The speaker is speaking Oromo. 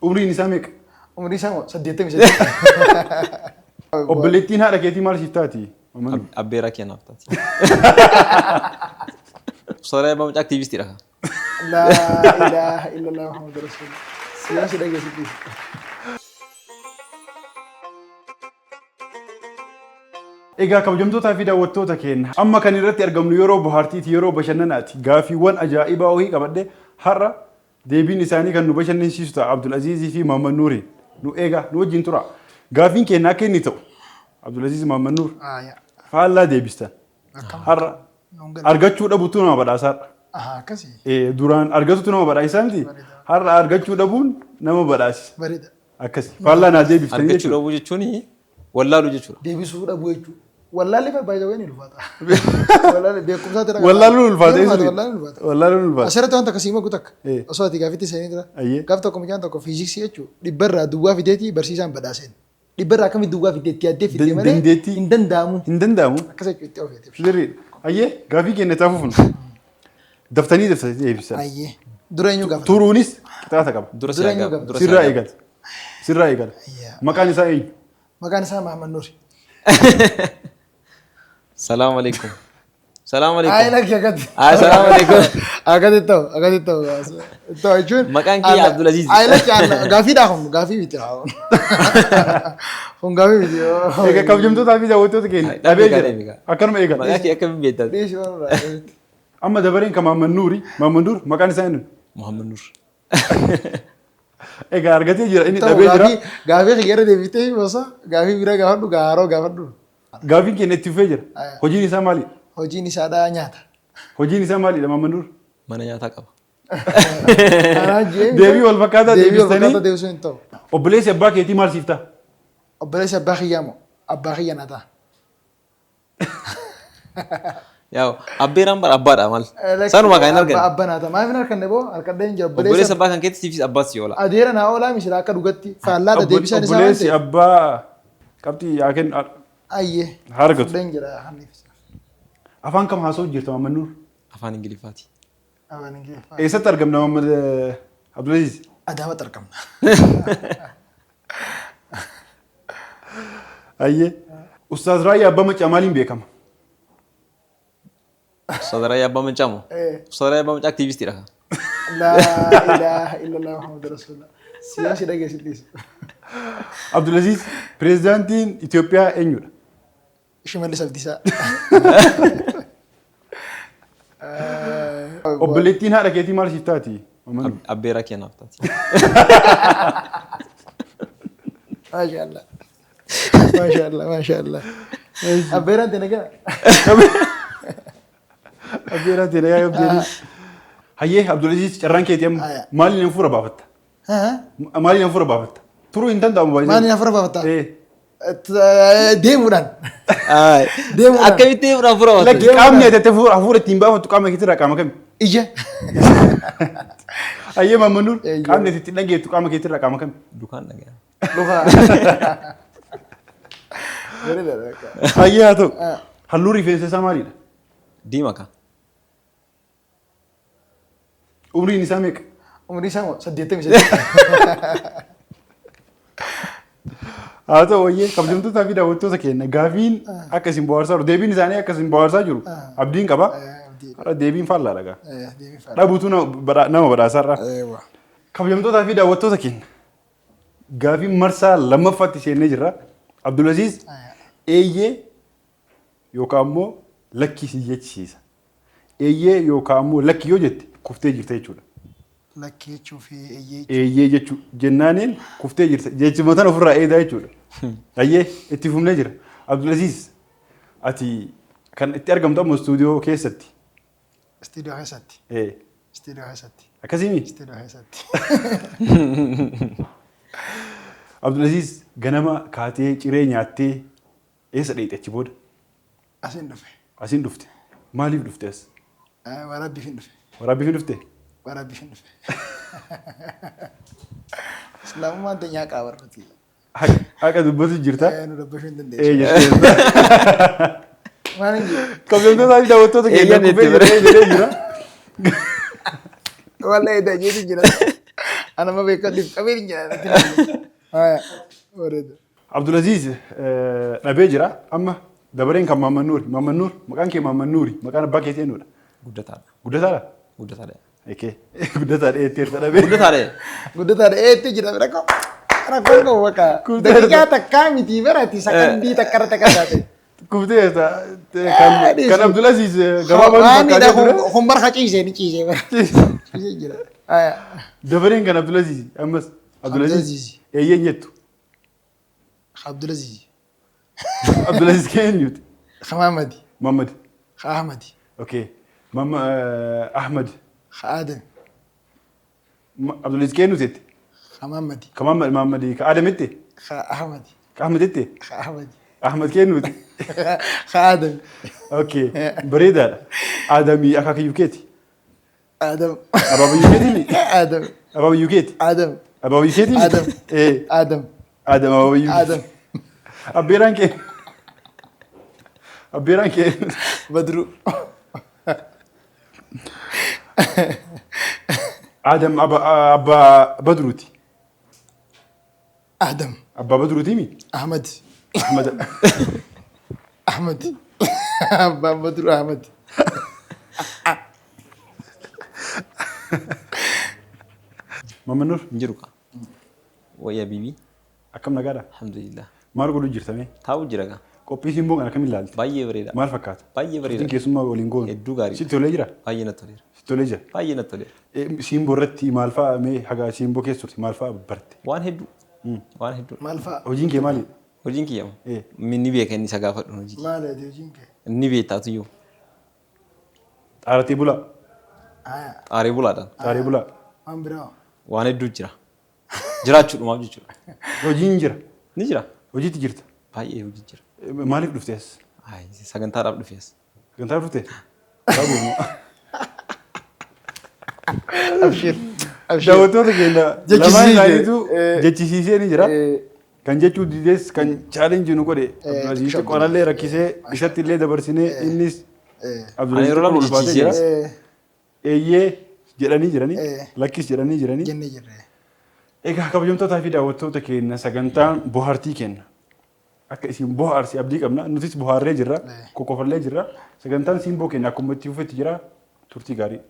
Umriin isaa meeqa? Umrii isaa 83. Obboleettiin haadha keetii maal siif taati? Abbeeraa keenyaaf taati. Sooraya Bamcaa aktiivistiidha. La ilaha illallah Muhammad Rasulullah. Siyaasa dhageessitti. Egaa kabajamtootaa fi daawwattoota keenya amma kan irratti argamnu yeroo bohaartiiti yeroo bashannanaati. Gaaffiiwwan ajaa'ibaa wayii qabadhe har'a deebiin isaanii kan nu bashannansiisu ta'a Abdulazizii fi Maamman Nuuri. Nu egaa nu wajjin tura. Gaaffiin keenya akka inni ta'u Abdulaziz Maamman Nuur faallaa deebistan. Har'a argachuu dhabuutu nama badhaasaadha. Akkasii. Duraan argatutu nama badhaasaa miti. Har'a argachuu dhabuun nama badhaasisa. Bareeda. Akkasii. Faallaa naa deebistan jechuudha. Argachuu dhabuu jechuun wallaaluu jechuudha. Deebisuu dhabuu jechuudha. Wallaalli barbaada wayii ni ulfaata. Wallaalli beekumsaati dha. Wallaaluu ulfaata. Wallaaluu ulfaata. Asirratti wanta akkasii maku takka. Osoo ati gaafitti seenii jira. Gaaf tokko mucaan tokko fiiziksii jechuudha. Dhibbarraa duwwaa fideetii barsiisaan badhaaseen. Dhibbarraa akkamitti duwwaa fideetti addee fidee malee hin danda'amu. Hin danda'amu. Akkas jechuudha itti ofeeteef. Sirrii. Ayyee gaafii keenya taafufun. Daftanii deebisan. Ayyee. Dura eenyu gaafata? Turuunis qixaata qaba. Dura Sirraa eegala. Sirraa eegala. Maqaan isaa eenyu? Maqaan isaa Maamman Nuuri. Salaam alaikum. Salaam alaikum. Ay lagi agad. Salaam alaikum. Agad itu. Itu aja. Makan ki Abdulaziz. Ay lagi gafi dah hum, gafi bitu. Hum gafi bitu. Eka kabajamtoota fi daawwattoota keenya. Dhabee jira. Akkanuma eegala. Makan ki akkam beektaa? Amma dabareen kan Maamman Nuuri. Maamman Nuur maqaan isaa eenyu? Muhammad Nur. Egaa argatee jira inni dhabee jira. Gaafii xiyyaara deebitee bosa gaafii bira gaafadhu gaaroo gaafadhu. Gaafiin keenya itti fufee jira. Hojiin isaa maali? Hojiin isaa nyaata. Hojiin isaa maalidha Maamman Nuur? Mana nyaataa qaba. Deebii wal fakkaataa deebistanii. Deebisuu hin ta'u. Obboleessi abbaa keetii maal siif ta'a? Obboleessi abbaa kiyyaa moo abbaa kiyya na ta'a. Yaa'u abbeeraan bara abbaadha maal? Sanuma kan hin argine. Abbaa naa ta'a. Maaf hin harkanne boo harkadhee hin jiru. Obboleessi abbaa kan keetti siifis abbaas si oola. Adeera naa oolaa misira akka dhugatti faallaa deebisaan isaa. Obboleessi abbaa qabxii yaa kennu. Ayyee. Hargatu. Fudhan jira hannif. Afaan kam haasa'u jirta Maamman Nuur? Afaan Ingiliffaati. Afaan Ingiliffaa. Eessatti argamna Maamman Abdulaziz? Adaamatti argamna. Ayyee. Ustaaz Raayyaa Abbaa Macaa maaliin beekama? Ustaaz Raayyaa Abbaa Macaa moo? Ustaaz Raayyaa Abbaa Macaa aktiivistiidha. La ilaha illallah Muhammad Rasulullah. Siyaasa dhageessittis. Abdulaziz pireezidaantiin Itoophiyaa eenyudha? Shimallis Abdiisaa. Obboleettiin haadha keetii maal siif taati? Abbeeraa keenyaaf taati. Maashaallah. Maashaallah. Abbeeraan tana gara. Abbeeraan tana gara. Hayyee Abdulaziz carraan keetii amma maaliin hafuura baafatta? Maaliin hafuura baafatta? Turuu hin danda'amu baay'ee. Maaliin hafuura baafatta? Deemuudhaan. Akkamitti deemuudhaan hafuura baafatta? Lakki qaamni ati hafuura ittiin baafattu qaama keetirraa qaama kami? Ija. Hayyee Maamman Nuur qaamni ati ittiin dhageettu qaama keetirraa qaama kami? Dukaan dhagaa. Hayyee haa ta'u. Halluu rifeensa isaa maalidha? Diimaa ka. Umriin isaa meeqa? Umrii isaa 88. Haa ta'u hayyee kabajamtootaa fi daawwattoota keenya gaafiin akka isin bohaarsaa jiru deebiin isaanii akka isin bohaarsaa jiru abdiin qaba. Har'a deebiin faallaadha gaa. Dhabuutu nama badhaasaarra. Kabajamtootaa fi daawwattoota keenya gaafiin marsaa lammaffaatti seennee jirra. Abdulaziz eeyyee yookaan immoo lakkii si jechisiisa. Eeyyee yookaan immoo lakki yoo jette kuftee jirta jechuudha. Lakkii jechuu fi eeyyee jechuu jennaaniin kuftee jirta. Jechumatan ofirraa eedaa jechuudha. Hayyee itti fufnee jira. Abdulaziz ati kan itti argamtu amma istuudiyoo keessatti. Istuudiyoo keessatti. Istuudiyoo keessatti. Akkasimi? Istuudiyoo keessatti. Abdulaziz ganama kaatee ciree nyaattee eessa dheeyite achi booda? Asiin dhufe. Asiin dhufte. Maaliif dhufte as? Waraabbiif hin dhufe. Waraabbiif hin dhufte? Waraabbiif hin dhufe. Islaamummaan teenyaa qaabarrati. Haqa dubbatu jirta? Nu dubbachuu hin dandeessu. Maal hin jiru? Kabajamtootaa fi daawwattoota keenya kubbee jedhee jira. Wallee edaa jeetu jira. أنا ما بيكلم كمين جانا ورد Abdulaziz dhabee jira amma dabareen kan Maamman Nuuri. Maamman Nuur maqaan kee Maamman Nuuri maqaan abbaa keetii eenyudha? Guddataadha. Guddataadha? Guddataadha. Ekee guddataadha eetteerta dhabee. Guddataadha. Guddataadha eetti jira bira ko. Rakkoon koo bakka. Daqiiqaa takkaa miti barati sakandii takkara takka taate. Kufteerta kan Abdulaziz gabaabaa fakkaatee ture. Humbar haciisee ni ciisee bara. Ciisee jira. Dabareen kan Abdulaziz ammas Abdulaziz eeyyeen jettu. Abdulaziz. Abdulaziz keenyuti. Khamamadi. Muhammad. Ahmadi. Okay. Mama Ahmad. Adam. Abdulaziz keenyuti. Khamamadi. Khamamadi Muhammadi ka Adamitti. Ahmadi. Ka Ahmaditti. Ahmadi. Ahmad keenyuti. Adam. Okay. Bareedaadha. Adamii akaakayyuu keeti. Adam. Abaabayyuu keetii? Adam. Abaabayyuu keeti? Adam. Abaabayyuu keetii? Adam. Adam. Adam abaabayyuu. Adam. Abbeeraan kee. Abbeeraan kee. Badru. Adam abbaa Badruuti. Adam. Abbaa Badruuti mi? Ahmad. Ahmad. Ahmad. Abbaa Badru Ahmad. Maamman Nuur. Injiru ka. Wayyaa bibii. Akkam nagaadha? Alhamdulillah. Maal godhu jirtame? Taa'u jira ka. Qophii simboo kana akkamiin ilaalti? Baay'ee bareeda. Maal fakkaata? Baay'ee bareeda. Turtiin keessummaa waliin goonu. Hedduu gaarii. Sitti tolee jira? Baay'ee natti toleera. Sitti tolee jira? Baay'ee natti toleera. Simboo irratti maal fa'a mee hagaa simboo keessa turte maal fa'a barte? Waan hedduu. Waan hedduu. Maal fa'a? Hojiin kee maali? Hojiin kiyyamu. Ni beeka inni isa gaafadhu hojii. Maali hojiin kee? Ni beektaatu iyyuu. Xaaratii bulaa? Xaaree bulaadhaan. Xaaree bulaa? Waan biraa? Waan hedduu jira. Jiraachuudhumaaf jechuudha. Hojiin jira? Ni jira. Hojiitti jirta? Baay'ee hojii jira. Maaliif dhufte as? Sagantaadhaaf dhufees. Sagantaadhaaf dhufte? Dhabuumoo. Abshir. Daawwattoota keenya lamaan isaaniitu jechisiisee ni jira. Kan jechuu didees kan chaalenjii nu godhe Abdulaziz qorallee rakkisee isatti illee dabarsinee innis Abdulaziz kun ulfaatee jira. Eeyyee jedhanii jiranii lakkis jedhanii jiranii. Jennee jirre. Egaa kabajamtootaa fi daawwattoota keenya sagantaan bohaartii kenna. Akka isin bohaarsi abdii qabna nutis bohaarree jirra kokkofallee jirra sagantaan simboo keenya akkuma itti fufetti jira turtii gaarii.